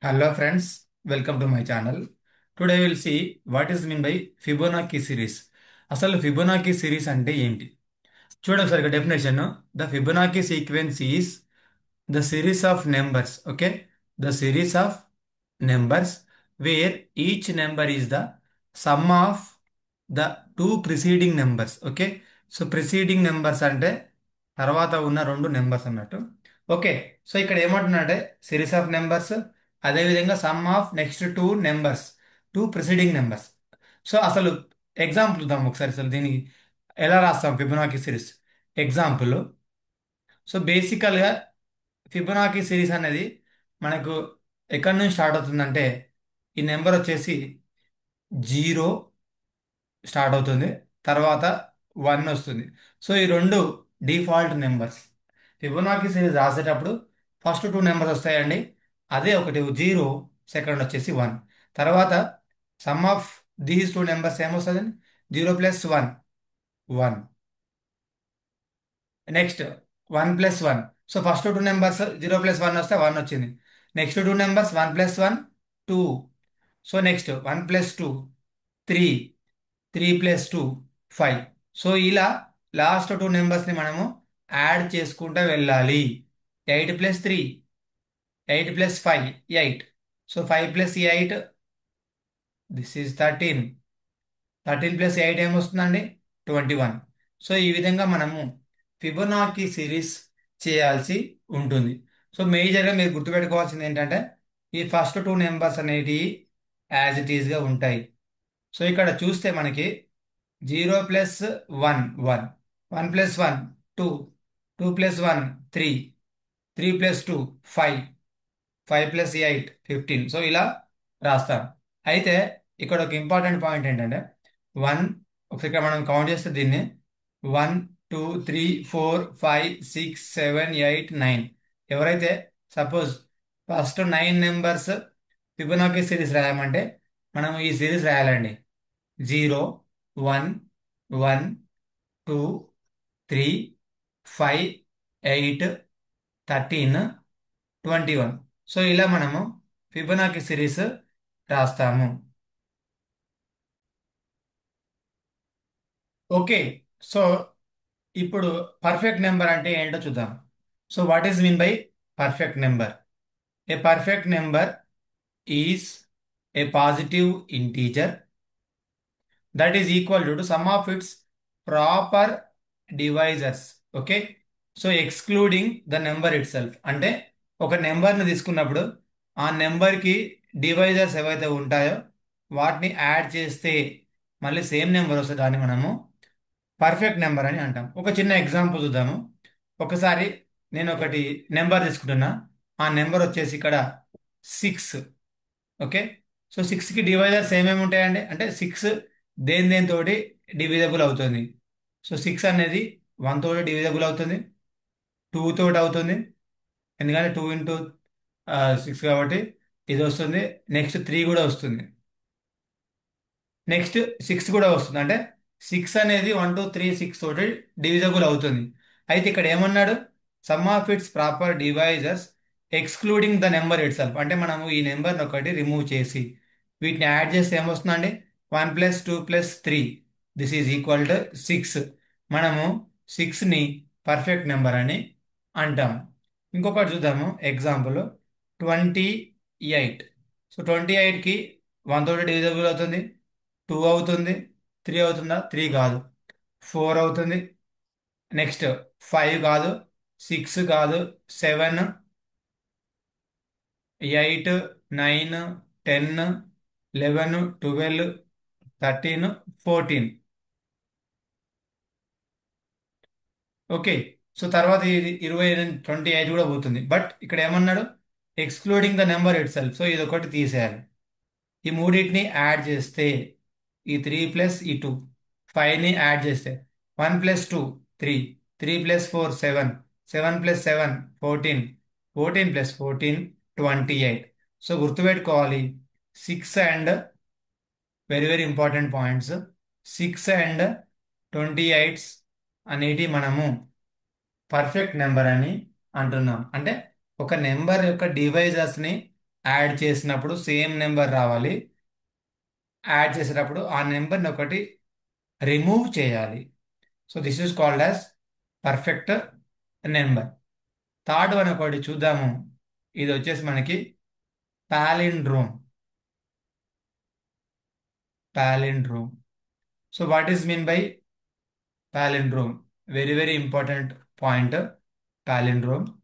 Hello friends, welcome to my channel. Today we'll see what is mean by Fibonacci series. అసలు Fibonacci series అంటే ఏంటి? చూడండి sir, definition. The Fibonacci sequence is the series of numbers. Okay, the series of numbers wear each number is the sum of the two preceding numbers. Okay, so preceding numbers అంటే తర్వాత ఉన్న రెండు numbers అన్నట్టు. Okay, so ఇక్కడ ఏమంటున్నాడంటే series of numbers, అదేవిధంగా some of next two numbers, two preceding numbers. So అసలు example చూద్దాం ఒకసారి. అసలు దీనికి ఎలా రాస్తాం ఫిబొనాకీ సిరీస్? ఎగ్జాంపుల్. సో బేసికల్గా ఫిబొనాకీ సిరీస్ అనేది మనకు ఎక్కడి నుంచి స్టార్ట్ అవుతుందంటే, ఈ నెంబర్ వచ్చేసి జీరో స్టార్ట్ అవుతుంది, తర్వాత వన్ వస్తుంది. సో ఈ రెండు డిఫాల్ట్ నెంబర్స్. ఫిబొనాకీ సిరీస్ రాసేటప్పుడు ఫస్ట్ టూ నెంబర్స్ వస్తాయండి. అదే ఒకటి జీరో, సెకండ్ వచ్చేసి వన్. తర్వాత sum of these two numbers ఏమొస్తుందండి? Zero plus one, one. Next one plus one. So first two numbers zero plus one వస్తే వన్ వచ్చింది. Next two numbers one plus one, two. So next one plus two, three. Three plus two, five. So ఇలా last two నెంబర్స్ని మనము add చేసుకుంటూ వెళ్ళాలి. Eight plus three, eight plus five, eight. So five plus eight, this is 13. 13 plus eight ఏమొస్తుందండి? 21. So ఈ విధంగా మనము Fibonacci series చేయాల్సి ఉంటుంది. సో మేజర్గా మీరు గుర్తుపెట్టుకోవాల్సింది ఏంటంటే, ఈ ఫస్ట్ టూ నెంబర్స్ అనేటివి యాజ్ ఇట్ ఈస్గా ఉంటాయి. సో ఇక్కడ చూస్తే మనకి zero plus one, one. One plus one, two. Two plus one, three. Three plus two, five. Five plus eight, 15. So ఇలా రాస్తాం. అయితే ఇక్కడ ఒక ఇంపార్టెంట్ పాయింట్ ఏంటంటే, వన్, ఒకసారి ఇక్కడ మనం కౌంట్ చేస్తే దీన్ని one, two, three, four, five, six, seven, eight, nine. ఎవరైతే suppose first nine numbers Fibonacci series రాయమంటే మనం ఈ సిరీస్ రాయాలండి. Zero, one, one, two, three, five, eight, 13, 21. So ఇలా మనము ఫిబొనాకీ సిరీస్ రాస్తాము. ఓకే, సో ఇప్పుడు పర్ఫెక్ట్ నెంబర్ అంటే ఏంటో చూద్దాం. So what is mean by perfect number? A perfect number is a positive integer that is equal to sum of its proper divisors. Okay, so excluding the number it self. అంటే ఒక నెంబర్ని తీసుకున్నప్పుడు ఆ నెంబర్కి divisors ఏవైతే ఉంటాయో వాటిని add చేస్తే మళ్ళీ సేమ్ నెంబర్ వస్తే దాన్ని మనము పర్ఫెక్ట్ నెంబర్ అని అంటాం. ఒక చిన్న ఎగ్జాంపుల్ చూద్దాము. ఒకసారి నేను ఒకటి నెంబర్ తీసుకుంటున్నా. ఆ నెంబర్ వచ్చేసి ఇక్కడ సిక్స్. ఓకే, సో సిక్స్కి డివైజర్స్ ఏమేమి ఉంటాయండి అంటే, సిక్స్ దేని దేనితోటి డివిజబుల్ అవుతుంది. సో సిక్స్ అనేది వన్ తోటి డివిజబుల్ అవుతుంది, టూ తోటి అవుతుంది, ఎందుకంటే టూ ఇంటూ సిక్స్ కాబట్టి ఇది వస్తుంది. నెక్స్ట్ త్రీ కూడా వస్తుంది, నెక్స్ట్ సిక్స్ కూడా వస్తుంది. అంటే సిక్స్ అనేది వన్ టూ త్రీ సిక్స్ తోటి డివిజబుల్ అవుతుంది. అయితే ఇక్కడ ఏమన్నాడు? Some of its proper divisors excluding the number it self. అంటే మనము ఈ నెంబర్ని ఒకటి రిమూవ్ చేసి వీటిని యాడ్ చేస్తే ఏమొస్తుందండి? One plus two plus three, this is equal to six. మనము సిక్స్ని పర్ఫెక్ట్ నెంబర్ అని అంటాం. ఇంకొకటి చూద్దాము ఎగ్జాంపుల్. 28. సో 28కి వన్ తోటి డివిజబుల్ అవుతుంది, టూ అవుతుంది, త్రీ అవుతుందా? త్రీ కాదు. ఫోర్ అవుతుంది, నెక్స్ట్ ఫైవ్ కాదు, సిక్స్ కాదు, seven, eight, nine, 10, 11, 12, 13, 14. Okay, so తర్వాత ఇది 28 కూడా పోతుంది. బట్ ఇక్కడ ఏమన్నాడు? Excluding the number itself. So ఇది ఒకటి తీసేయాలి. ఈ మూడింటిని యాడ్ చేస్తే ఈ త్రీ ప్లస్ ఈ టూ, ఫైవ్ని యాడ్ చేస్తే one plus two, three. Three plus four, seven. Seven plus seven, 14. 14 plus 14, 28. So గుర్తుపెట్టుకోవాలి, six and very very important points, six and 28 అనేటి మనము పర్ఫెక్ట్ నెంబర్ అని అంటున్నాం. అంటే ఒక నెంబర్ యొక్క డివైజర్స్ని యాడ్ చేసినప్పుడు సేమ్ నెంబర్ రావాలి. యాడ్ చేసేటప్పుడు ఆ నెంబర్ని ఒకటి రిమూవ్ చేయాలి. So this is called as perfect number. Third one ఒకటి చూద్దాము. ఇది వచ్చేసి మనకి palindrome. Palindrome. So what is mean by palindrome? Very, very important point. Palindrome.